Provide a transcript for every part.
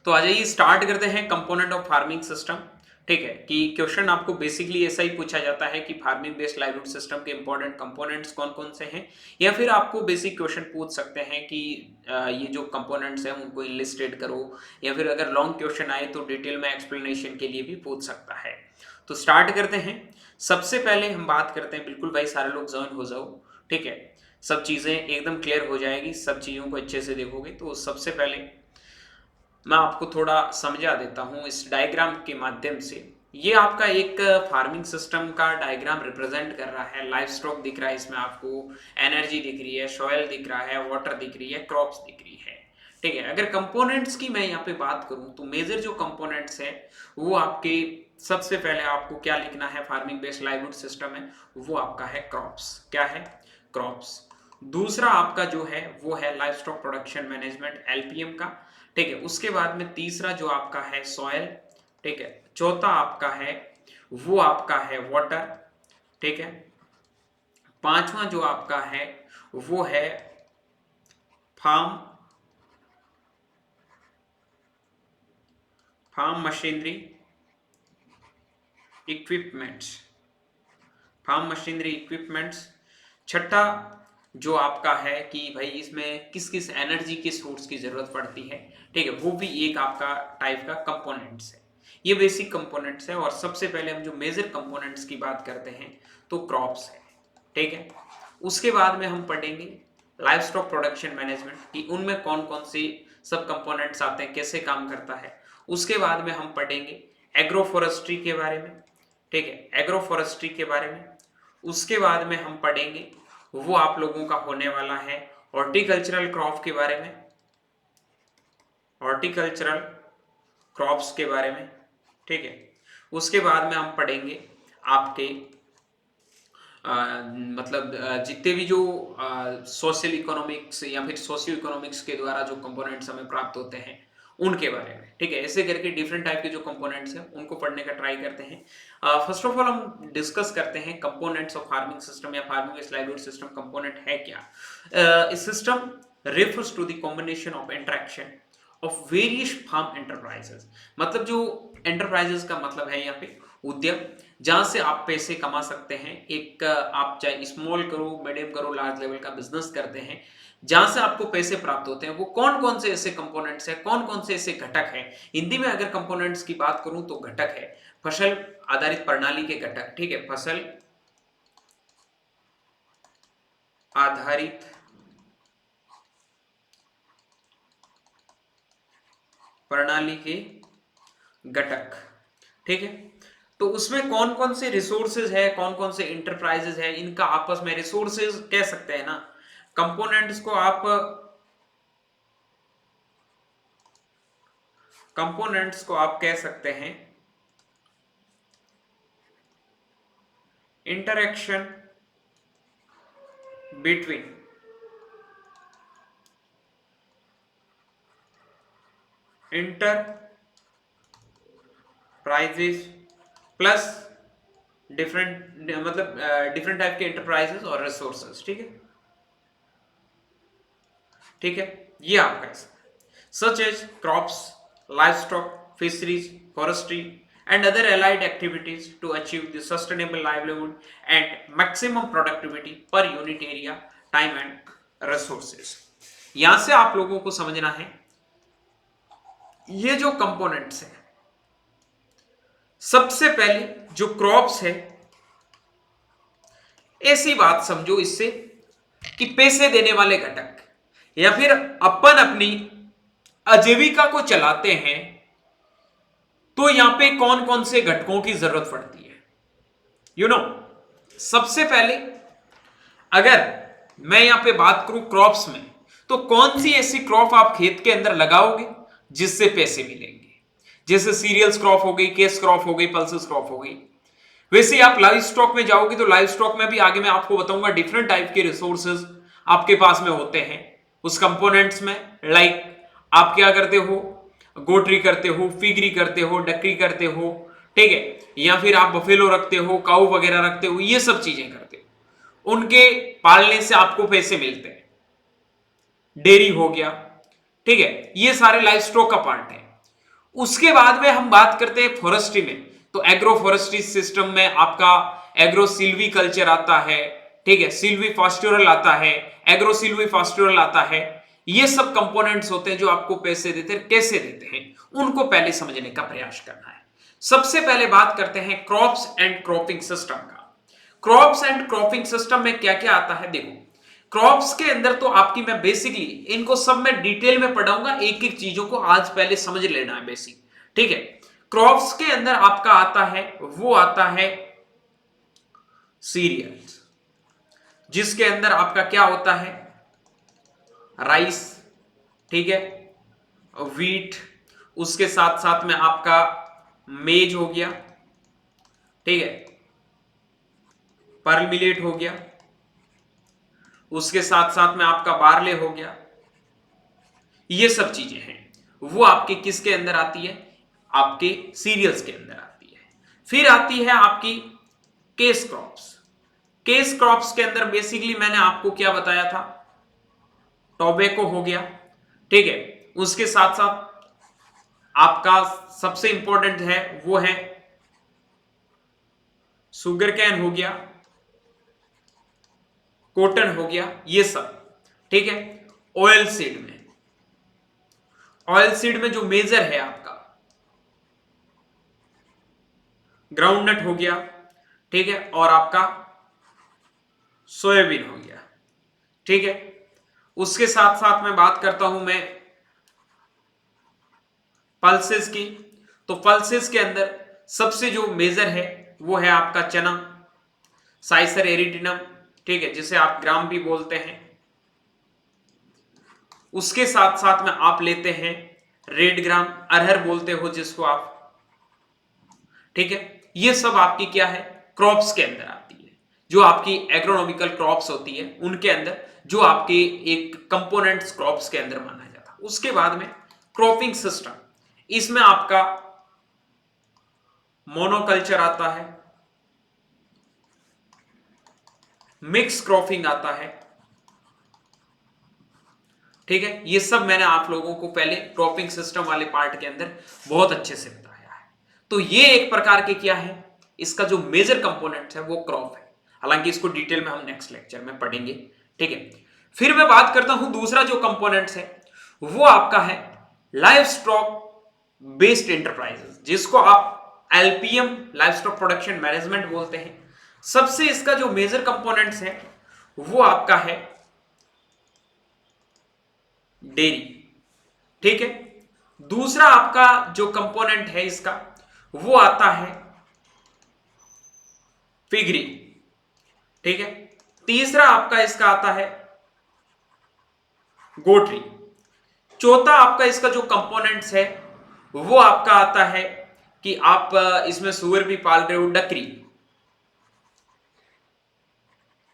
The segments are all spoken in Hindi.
तो आ जाइए स्टार्ट करते हैं कंपोनेंट ऑफ फार्मिंग सिस्टम। ठीक है कि क्वेश्चन आपको बेसिकली ऐसा ही पूछा जाता है कि फार्मिंग बेस्ड लाइवलीहुड सिस्टम के इंपॉर्टेंट कंपोनेंट्स कौन कौन से हैं, या फिर आपको बेसिक क्वेश्चन पूछ सकते हैं कि ये जो कंपोनेंट्स हैं उनको इनलिस्टेड करो, या फिर अगर लॉन्ग क्वेश्चन आए तो डिटेल में एक्सप्लेनेशन के लिए भी पूछ सकता है। तो स्टार्ट करते हैं। सबसे पहले हम बात करते हैं, बिल्कुल भाई सारे लोग ज्वाइन हो जाओ। ठीक है, सब चीज़ें एकदम क्लियर हो जाएगी, सब चीज़ों को अच्छे से देखोगे। तो सबसे पहले मैं आपको थोड़ा समझा देता हूँ इस डायग्राम के माध्यम से। ये आपका एक फार्मिंग सिस्टम का डायग्राम रिप्रेजेंट कर रहा है। लाइफ स्टॉक दिख रहा है इसमें आपको, एनर्जी दिख रही है, सॉयल दिख रहा है, वाटर दिख रही है, क्रॉप्स दिख रही है। ठीक है, अगर कंपोनेंट्स की मैं यहाँ पे बात करूँ तो मेजर जो कंपोनेंट्स है वो आपके, सबसे पहले आपको क्या लिखना है, फार्मिंग बेस्ड लाइवलीहुड सिस्टम है वो आपका है क्रॉप्स। क्या है? क्रॉप्स। दूसरा आपका जो है वो है life stock production management, LPM का। ठीक है, उसके बाद में तीसरा जो आपका है सॉयल। ठीक है, चौथा आपका है वो आपका है वाटर। ठीक है, पांचवा जो आपका है वो है farm farm machinery equipments, farm machinery equipments. छठा जो आपका है कि भाई इसमें किस किस एनर्जी के सोर्स की जरूरत पड़ती है। ठीक है, वो भी एक आपका टाइप का कंपोनेंट्स है। ये बेसिक कंपोनेंट्स है। और सबसे पहले हम जो मेजर कंपोनेंट्स की बात करते हैं तो क्रॉप्स है। ठीक है, उसके बाद में हम पढ़ेंगे लाइफ स्टॉक प्रोडक्शन मैनेजमेंट कि उनमें कौन कौन से सब कंपोनेंट्स आते हैं, कैसे काम करता है। उसके बाद में हम पढ़ेंगे एग्रो फॉरेस्ट्री के बारे में। ठीक है, एग्रो फॉरेस्ट्री के बारे में। उसके बाद में हम पढ़ेंगे वो आप लोगों का होने वाला है हॉर्टिकल्चरल क्रॉप के बारे में, हॉर्टिकल्चरल क्रॉप्स के बारे में। ठीक है, उसके बाद में हम पढ़ेंगे आपके जितने भी जो सोशल इकोनॉमिक्स या फिर सोशियो इकोनॉमिक्स के द्वारा जो कंपोनेंट्स हमें प्राप्त होते हैं उनके बारे में। ठीक है, ऐसे करके डिफरेंट टाइप के जो कंपोनेंट्स हैं उनको पढ़ने का ट्राई करते हैं। फर्स्ट ऑफ ऑल हम डिस्कस करते हैं कंपोनेंट्स ऑफ फार्मिंग सिस्टम या farming based livelihood system. Component है क्या? इस system refers to the combination of interaction of various farm enterprises. मतलब जो एंटरप्राइजेस का मतलब है यहाँ पे उद्यम, जहां से आप पैसे कमा सकते हैं। एक आप चाहे स्मॉल करो, मीडियम करो, लार्ज लेवल का बिजनेस करते हैं, जहां से आपको पैसे प्राप्त होते हैं। वो कौन कौन से ऐसे कंपोनेंट्स हैं, कौन कौन से ऐसे घटक हैं। हिंदी में अगर कंपोनेंट्स की बात करूं तो घटक है फसल आधारित प्रणाली के घटक। ठीक है, फसल आधारित प्रणाली के घटक। ठीक है, तो उसमें कौन कौन से रिसोर्सेज है, कौन कौन से इंटरप्राइजेज है, इनका आपस में रिसोर्सेज कह सकते हैं ना। कंपोनेंट्स को आप कह सकते हैं interaction between enterprises plus different, मतलब डिफरेंट टाइप के इंटरप्राइजेस और रिसोर्सेज। ठीक है, ठीक है, ये आपका such as crops, livestock, fisheries, forestry and other allied activities to achieve the sustainable livelihood and maximum productivity per unit area, time and resources। यहां से आप लोगों को समझना है ये जो कंपोनेंट्स है, सबसे पहले जो क्रॉप्स है, ऐसी बात समझो इससे कि पैसे देने वाले घटक, या फिर अपन अपनी आजीविका को चलाते हैं तो यहां पे कौन कौन से घटकों की जरूरत पड़ती है। यू नो, सबसे पहले अगर मैं यहां पे बात करूं क्रॉप्स में, तो कौन सी ऐसी क्रॉप आप खेत के अंदर लगाओगे जिससे पैसे मिलेंगे। जैसे सीरियल्स क्रॉप हो गई, केस क्रॉप हो गई, पल्सेस क्रॉप हो गई। वैसे ही आप लाइव स्टॉक में जाओगे तो लाइव स्टॉक में भी आगे मैं आपको बताऊंगा डिफरेंट टाइप के रिसोर्सेज आपके पास में होते हैं उस कंपोनेंट्स में। लाइक आप क्या करते हो, गोट्री करते हो, फिगरी करते हो, डकरी करते हो। ठीक है, या फिर आप बफेलो रखते हो, काऊ वगैरह रखते हो, ये सब चीजें करते हो। उनके पालने से आपको पैसे मिलते हैं। डेयरी हो गया, ठीक है, ये सारे लाइव स्टॉक का पार्ट है। उसके बाद में हम बात करते हैं फॉरेस्ट्री में, तो एग्रो फॉरेस्ट्री सिस्टम में आपका एग्रो सिल्वी कल्चर आता है, ठीक है, सिल्वी फास्टोरल आता है, एग्रो सिल्वी फास्टोरल आता है। ये सब कंपोनेंट्स होते हैं जो आपको पैसे देते हैं। कैसे देते हैं उनको पहले समझने का प्रयास करना है। सबसे पहले बात करते हैं क्रॉप्स एंड क्रॉपिंग सिस्टम का। क्रॉप्स एंड क्रॉपिंग सिस्टम में क्या क्या आता है देखो। क्रॉप्स के अंदर तो आपकी मैं बेसिकली इनको सब मैं डिटेल में पढ़ाऊंगा, एक एक चीजों को आज पहले समझ लेना है बेसिक, ठीक है। क्रॉप्स के अंदर आपका आता है, वो आता है सीरियल्स, जिसके अंदर आपका क्या होता है, राइस, ठीक है, व्हीट, उसके साथ साथ में आपका मेज हो गया, ठीक है, पर्ल मिलेट हो गया, उसके साथ साथ में आपका बार्ले हो गया। ये सब चीजें हैं वो आपके किसके अंदर आती है, आपके सीरियल्स के अंदर आती है। फिर आती है आपकी केस क्रॉप्स। केस क्रॉप्स के अंदर बेसिकली मैंने आपको क्या बताया था, टोबैको हो गया, ठीक है, उसके साथ साथ आपका सबसे इंपॉर्टेंट है वो है शुगर कैन हो गया, कॉटन हो गया, ये सब, ठीक है। ऑयल सीड में, ऑयल सीड में जो मेजर है आपका ग्राउंडनट हो गया, ठीक है, और आपका सोयाबीन हो गया, ठीक है। उसके साथ साथ में बात करता हूं मैं पल्सेस की, तो पल्सेस के अंदर सबसे जो मेजर है वो है आपका चना, साइसर एरिटिनम, ठीक है, जिसे आप ग्राम भी बोलते हैं। उसके साथ साथ में आप लेते हैं रेड ग्राम, अरहर बोलते हो जिसको आप, ठीक है। ये सब आपकी क्या है, क्रॉप्स के अंदर आती है, जो आपकी एग्रोनॉमिकल क्रॉप्स होती है उनके अंदर, जो आपके एक कंपोनेंट्स क्रॉप्स के अंदर माना जाता है। उसके बाद में क्रॉपिंग सिस्टम, इसमें आपका मोनोकल्चर आता है, मिक्स क्रॉपिंग आता है, ठीक है। ये सब मैंने आप लोगों को पहले क्रॉपिंग सिस्टम वाले पार्ट के अंदर बहुत अच्छे से बताया है। तो ये एक प्रकार के क्या है, इसका जो मेजर कंपोनेंट है वो क्रॉप है। हालांकि इसको डिटेल में हम नेक्स्ट लेक्चर में पढ़ेंगे, ठीक है। फिर मैं बात करता हूं दूसरा जो कंपोनेंट्स है वो आपका है लाइव स्टॉक बेस्ड एंटरप्राइजेस, जिसको आप LPM, live stock production management बोलते हैं। सबसे इसका जो मेजर कंपोनेंट्स है वो आपका है डेयरी, ठीक है। दूसरा आपका जो कंपोनेंट है इसका वो आता है पिगरी, ठीक है। तीसरा आपका इसका आता है गोट्री। चौथा आपका इसका जो कंपोनेंट्स है वो आपका आता है कि आप इसमें सुअर भी पाल रहे हो, डकरी,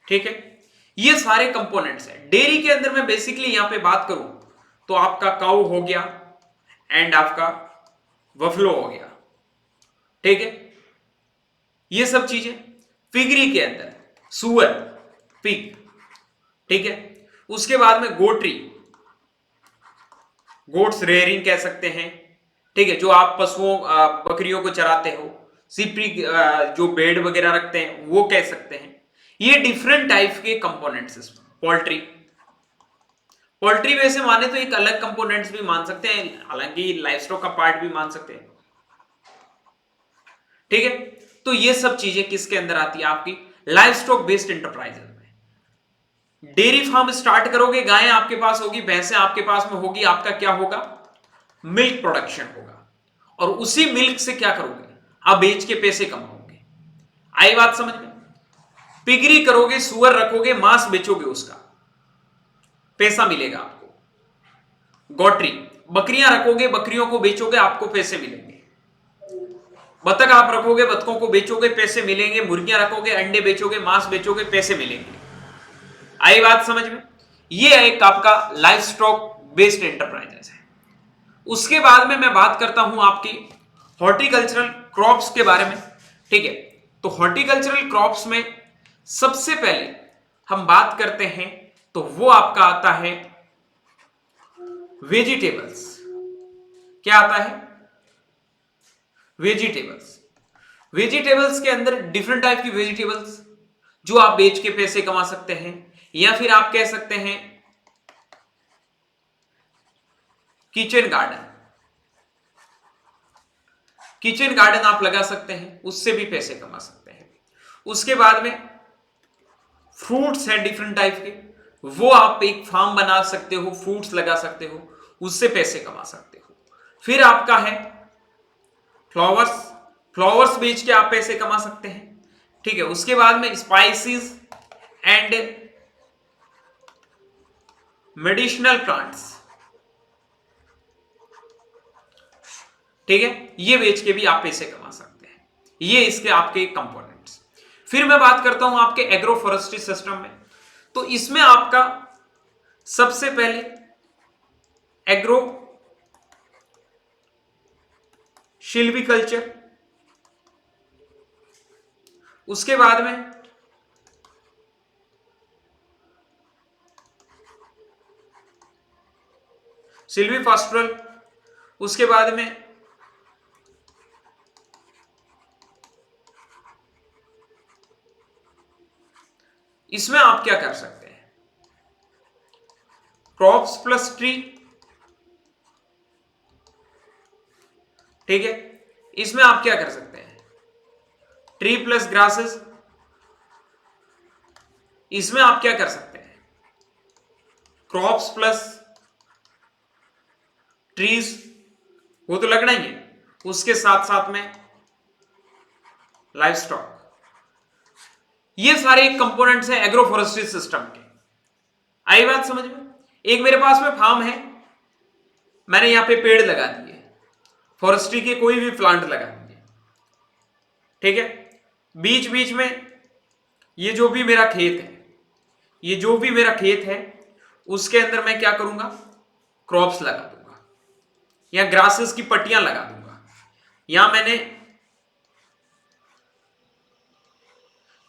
ठीक है। ये सारे कंपोनेंट्स हैं। डेयरी के अंदर मैं बेसिकली यहां पे बात करूं तो आपका काऊ हो गया एंड आपका बफलो हो गया, ठीक है, ये सब चीजें। पिगरी के अंदर सुअर, पिग, ठीक है। उसके बाद में गोट्री, गोट्स रेयरिंग कह सकते हैं, ठीक है, जो आप पशुओं बकरियों को चराते हो। सिपरी जो बेड वगैरह रखते हैं वो कह सकते हैं। ये डिफरेंट टाइप के कंपोनेंट्स। पोल्ट्री, पोल्ट्री वैसे माने तो एक अलग कंपोनेंट्स भी मान सकते हैं, हालांकि लाइवस्टॉक का पार्ट भी मान सकते हैं, ठीक है। तो ये सब चीजें किसके अंदर आती है, आपकी लाइवस्टॉक बेस्ड एंटरप्राइजेस में। डेयरी फार्म स्टार्ट करोगे, गायें आपके पास होगी, भैंसें आपके पास में होगी, आपका क्या होगा, मिल्क प्रोडक्शन होगा, और उसी मिल्क से क्या करोगे, आप बेच के पैसे कमाओगे। आई बात समझ में। पिगरी करोगे, सुअर रखोगे, मांस बेचोगे, उसका पैसा मिलेगा आपको। गोट्री, बकरियां रखोगे, बकरियों को बेचोगे, आपको पैसे मिलेंगे। बतख आप रखोगे, बतखों को बेचोगे, पैसे मिलेंगे। मुर्गियां रखोगे, अंडे बेचोगे, मांस बेचोगे, पैसे मिलेंगे। आई बात समझ में। ये एक आपका लाइफ स्टॉक बेस्ड एंटरप्राइजेस है। उसके बाद में मैं बात करता हूं आपकी हॉर्टिकल्चरल क्रॉप्स के बारे में, ठीक है। तो हॉर्टिकल्चरल क्रॉप्स में सबसे पहले हम बात करते हैं तो वो आपका आता है वेजिटेबल्स। क्या आता है, वेजिटेबल्स, वेजिटेबल्स के अंदर डिफरेंट टाइप की वेजिटेबल्स जो आप बेच के पैसे कमा सकते हैं, या फिर आप कह सकते हैं किचन गार्डन, किचन गार्डन आप लगा सकते हैं, उससे भी पैसे कमा सकते हैं। उसके बाद में फ्रूट्स हैं डिफरेंट टाइप के, वो आप एक फार्म बना सकते हो, फ्रूट्स लगा सकते हो, उससे पैसे कमा सकते हो। फिर आपका है फ्लावर्स, फ्लावर्स बेच के आप पैसे कमा सकते हैं, ठीक है। उसके बाद में स्पाइसेस एंड मेडिसिनल प्लांट्स, ठीक है, ये बेच के भी आप पैसे कमा सकते हैं। ये इसके आपके कंपोनेंट्स। फिर मैं बात करता हूं आपके एग्रो फॉरेस्ट्री सिस्टम में, तो इसमें आपका सबसे पहले एग्रो सिल्वीकल्चर, उसके बाद में सिल्वी पास्टोरल, उसके बाद में इसमें आप क्या कर सकते हैं, क्रॉप्स प्लस ट्री, ठीक है। इसमें आप क्या कर सकते हैं, ट्री प्लस ग्रासेस, इसमें आप क्या कर सकते हैं, क्रॉप्स प्लस ट्रीज, वो तो लगना ही है, उसके साथ साथ में लाइफ स्टॉक। ये सारे कंपोनेंट्स हैं एग्रो फॉरेस्ट्री सिस्टम के। आई बात समझ में? एक मेरे पास में फार्म है, मैंने यहां पे पेड़ लगा दिए, फॉरेस्ट्री के कोई भी प्लांट लगा दिए, ठीक है। बीच बीच में ये जो भी मेरा खेत है, ये जो भी मेरा खेत है, उसके अंदर मैं क्या करूंगा, क्रॉप्स लगा दूंगा या ग्रासेस की पट्टियां लगा दूंगा। यहां मैंने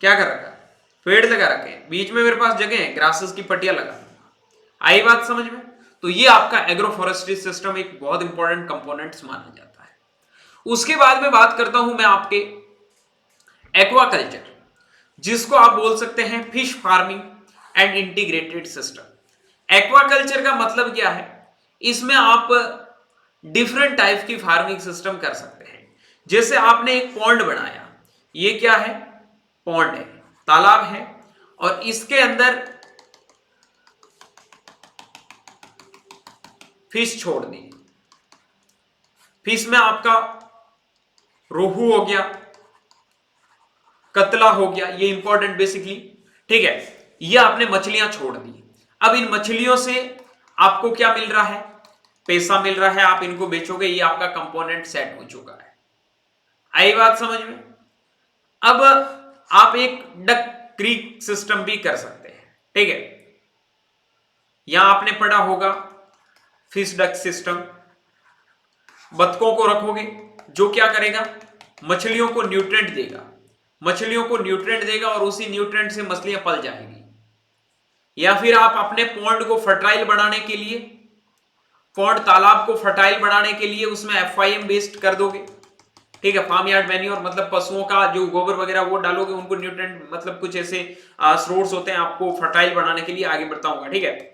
क्या कर रखा है, पेड़ लगा रखे हैं, बीच में मेरे पास जगह है, ग्रासेस की पट्टियां लगा दूंगा। आई बात समझ में? तो ये आपका एग्रो फॉरेस्ट्री सिस्टम एक बहुत इंपॉर्टेंट कंपोनेंट्स माना जाता है। उसके बाद में बात करता हूं मैं आपके एक्वाकल्चर, जिसको आप बोल सकते हैं fish farming and integrated system. Aquaculture का मतलब क्या है, इसमें आप डिफरेंट टाइप की फार्मिंग सिस्टम कर सकते हैं। जैसे आपने एक पॉन्ड बनाया, ये क्या है, पॉन्ड है, तालाब है, और इसके अंदर फिश छोड़ दी। फिश में आपका रोहू हो गया, कतला हो गया, ये इंपॉर्टेंट बेसिकली, ठीक है। ये आपने मछलियां छोड़ दी। अब इन मछलियों से आपको क्या मिल रहा है, पैसा मिल रहा है, आप इनको बेचोगे, ये आपका कंपोनेंट सेट हो चुका है। आई बात समझ में? अब आप एक डक क्रीक सिस्टम भी कर सकते हैं, ठीक है। यहां आपने पढ़ा होगा फिश डक सिस्टम, बतखों को रखोगे, जो क्या करेगा, मछलियों को न्यूट्रिएंट देगा, मछलियों को न्यूट्रिएंट देगा और उसी न्यूट्रिएंट से मछलियां पल जाएंगी। या फिर आप अपने पॉन्ड को फर्टाइल बनाने के लिए, पॉन्ड तालाब को फर्टाइल बनाने के लिए उसमें FIM बेस्ड कर दोगे, ठीक है, फार्म यार्ड मैन्योर, मतलब पशुओं का जो गोबर वगैरह वो डालोगे, उनको न्यूट्रिएंट, मतलब कुछ ऐसे सोर्स होते हैं आपको फर्टाइल बनाने के लिए, आगे बताऊंगा, ठीक है।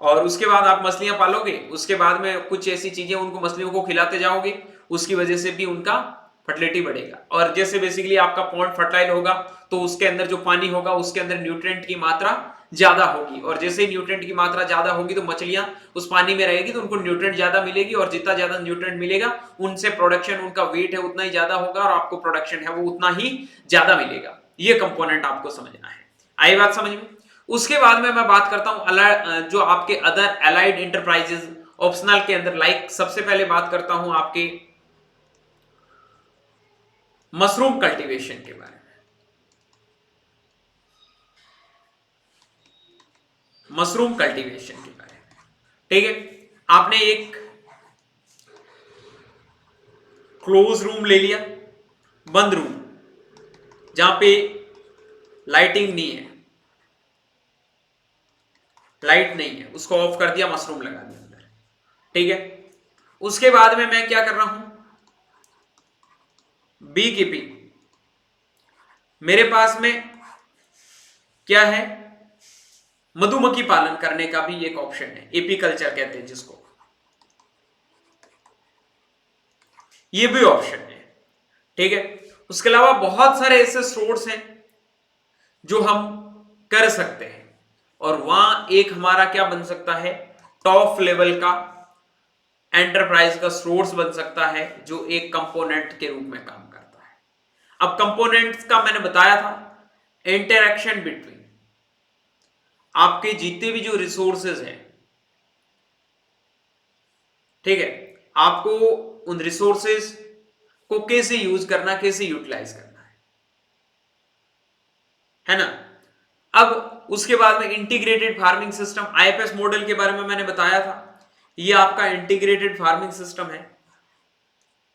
और उसके बाद आप मछलियां पालोगे, उसके बाद में कुछ ऐसी चीजें उनको, मछलियों को खिलाते जाओगे, उसकी वजह से भी उनका फर्टिलिटी बढ़ेगा। और जैसे बेसिकली आपका पॉन्ड फर्टाइल होगा, तो उसके अंदर जो पानी होगा, उसके अंदर न्यूट्रिएंट की मात्रा ज्यादा होगी, और जैसे ही न्यूट्रिएंट की मात्रा ज्यादा होगी तो मछलियां उस पानी में रहेगी, तो उनको न्यूट्रिएंट ज्यादा मिलेगी, और जितना ज्यादा न्यूट्रिएंट मिलेगा, उनसे प्रोडक्शन, उनका वेट है उतना ही ज्यादा होगा, और आपको प्रोडक्शन है वो उतना ही ज्यादा मिलेगा। ये कंपोनेंट आपको समझना है। आई बात समझ में? उसके बाद में मैं बात करता हूं जो आपके अदर एलाइड इंटरप्राइजेस ऑप्शनल के अंदर, लाइक सबसे पहले बात करता हूं आपके मशरूम कल्टीवेशन के बारे में। मशरूम कल्टीवेशन के बारे में, ठीक है। आपने एक क्लोज रूम ले लिया, बंद रूम, जहां पे लाइटिंग नहीं है, लाइट नहीं है, उसको ऑफ कर दिया, मशरूम लगा दिया अंदर, ठीक है। उसके बाद में मैं क्या कर रहा हूं, बी कीपिंग, मेरे पास में क्या है, मधुमक्खी पालन करने का भी एक ऑप्शन है, एपीकल्चर कहते हैं जिसको, ये भी ऑप्शन है। ठीक है, उसके अलावा बहुत सारे ऐसे सोर्स हैं जो हम कर सकते हैं, और वहां एक हमारा क्या बन सकता है, टॉप लेवल का एंटरप्राइज का सोर्स बन सकता है जो एक कंपोनेंट के रूप में काम करता है। अब कंपोनेंट्स का मैंने बताया था, इंटरैक्शन बिटवीन आपके जितने भी जो रिसोर्सेज हैं, ठीक है, आपको उन रिसोर्सेज को कैसे यूज करना, कैसे यूटिलाइज करना है ना। अब उसके बाद में integrated farming system, IFS model के बारे में मैंने बताया था, ये आपका इंटीग्रेटेड फार्मिंग सिस्टम है।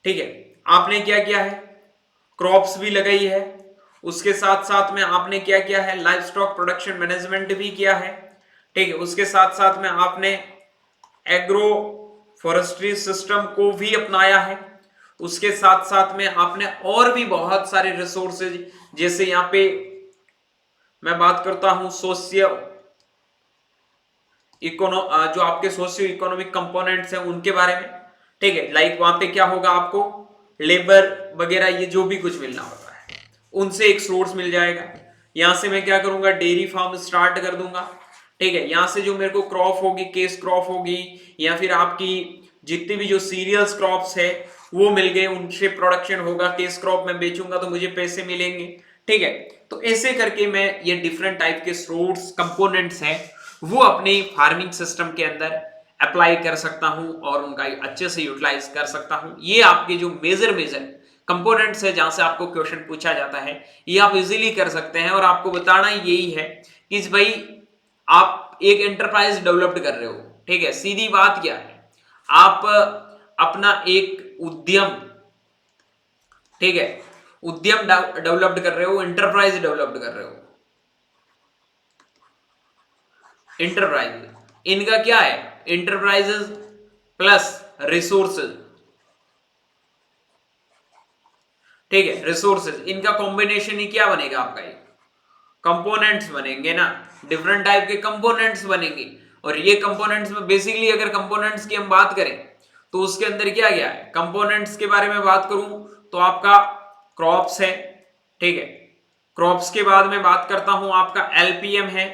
ठीक है, आपने क्या किया है, क्रॉप्स भी लगाई है, उसके साथ साथ में आपने क्या किया है, लाइव स्टॉक प्रोडक्शन मैनेजमेंट भी किया है। ठीक है, उसके साथ साथ में आपने एग्रो फॉरेस्ट्री सिस्टम को भी अपनाया है। उसके साथ साथ में आपने और भी बहुत सारे रिसोर्सेज, जैसे यहां पे मैं बात करता हूं सोशियो जो आपके सोशियो इकोनॉमिक कंपोनेंट्स हैं उनके बारे में। ठीक है, लाइक वहां पे क्या होगा, आपको लेबर वगैरह ये जो भी कुछ मिलना होता है उनसे एक सोर्स मिल जाएगा। यहां से मैं क्या करूंगा, डेयरी फार्म स्टार्ट कर दूंगा। ठीक है, यहां से जो मेरे को क्रॉप होगी, केस क्रॉप होगी, या फिर आपकी जितनी भी जो सीरियल्स क्रॉप्स है वो मिल गए, उनसे प्रोडक्शन होगा, केस क्रॉप में बेचूंगा तो मुझे पैसे मिलेंगे। ठीक है, तो ऐसे करके मैं ये डिफरेंट टाइप के सोर्स कंपोनेंट्स हैं वो अपने फार्मिंग सिस्टम के अंदर अप्लाई कर सकता हूं और उनका अच्छे से यूटिलाइज कर सकता हूं। ये आपके जो मेजर कंपोनेंट्स है जहां से आपको क्वेश्चन पूछा जाता है, ये आप इजीली कर सकते हैं। और आपको बताना यही है कि भाई आप एक एंटरप्राइज डेवलप कर रहे हो। ठीक है, सीधी बात क्या है, आप अपना एक उद्यम, ठीक है, उद्यम डेवलप्ड कर रहे हो, एंटरप्राइज डेवलप्ड कर रहे हो। इंटरप्राइज इनका क्या है, इंटरप्राइजेस प्लस रिसोर्सेज। ठीक है, रिसोर्सेज इनका कॉम्बिनेशन ही क्या बनेगा आपका, एक कंपोनेंट्स बनेंगे ना, डिफरेंट टाइप के कंपोनेंट्स बनेंगे। और ये कंपोनेंट्स में बेसिकली अगर कंपोनेंट्स की हम बात करें तो उसके अंदर क्या क्या है, कंपोनेंट्स के बारे में बात करूं तो आपका क्रॉप्स है। ठीक है, क्रॉप्स के बाद में बात करता हूं आपका एलपीएम है,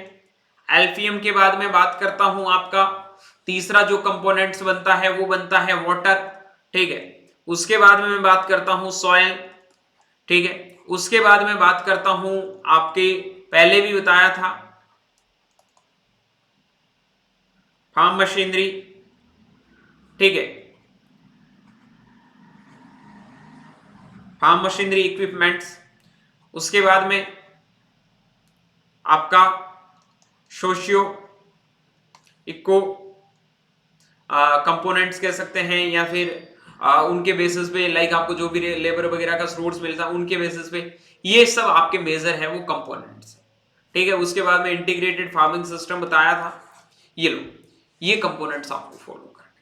एलपीएम के बाद में बात करता हूं आपका तीसरा जो कंपोनेंट्स बनता है वो बनता है वाटर। ठीक है, उसके बाद में मैं बात करता हूं सॉयल। ठीक है, उसके बाद में बात करता हूं आपके पहले भी बताया था फार्म मशीनरी। ठीक है, फार्म मशीनरी इक्विपमेंट्स। उसके बाद में आपका सोशियो इको कंपोनेंट्स कह सकते हैं, या फिर उनके बेसिस पे लाइक आपको जो भी लेबर वगैरह का सोर्स मिलता है उनके बेसिस पे, ये सब आपके मेजर है वो कंपोनेंट्स। ठीक है, उसके बाद में इंटीग्रेटेड फार्मिंग सिस्टम बताया था, ये लो, ये कंपोनेंट्स आपको फॉलो करने।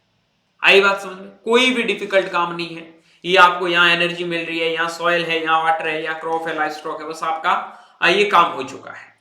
आई बात समझ में, कोई भी डिफिकल्ट काम नहीं है। ये आपको यहाँ एनर्जी मिल रही है, यहाँ सॉइल है, यहाँ वाटर है, यहाँ क्रॉप है, लाइफ स्टॉक है, बस आपका ये काम हो चुका है।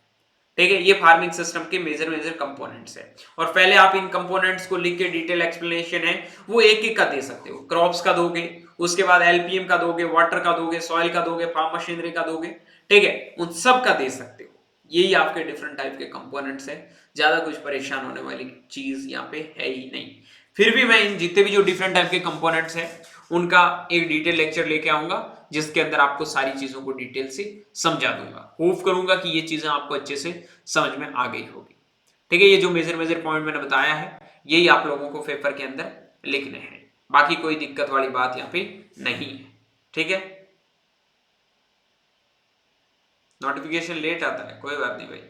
ठीक है, ये फार्मिंग सिस्टम के मेजर कंपोनेंट्स है। और पहले आप इन कंपोनेंट्स को लिख के डिटेल एक्सप्लेनेशन है वो एक एक का दे सकते हो, क्रॉप्स का दोगे, उसके बाद एलपीएम का दोगे, वाटर का दोगे, सॉइल का दोगे, फार्म मशीनरी का दोगे। ठीक है, उन सब का दे सकते हो। यही आपके डिफरेंट टाइप के कंपोनेंट्स है, ज्यादा कुछ परेशान होने वाली चीज यहाँ पे है ही नहीं। फिर भी मैं इन जितने भी जो डिफरेंट टाइप के कंपोनेंट्स हैं उनका एक डिटेल लेक्चर लेके आऊंगा जिसके अंदर आपको सारी चीजों को डिटेल से समझा दूंगा। होप करूंगा कि ये चीजें आपको अच्छे से समझ में आ गई होगी। ठीक है, ये जो मेजर पॉइंट मैंने बताया है यही आप लोगों को पेपर के अंदर लिखने हैं, बाकी कोई दिक्कत वाली बात यहाँ पे नहीं है। ठीक है, नोटिफिकेशन लेट आता है, कोई बात नहीं भाई।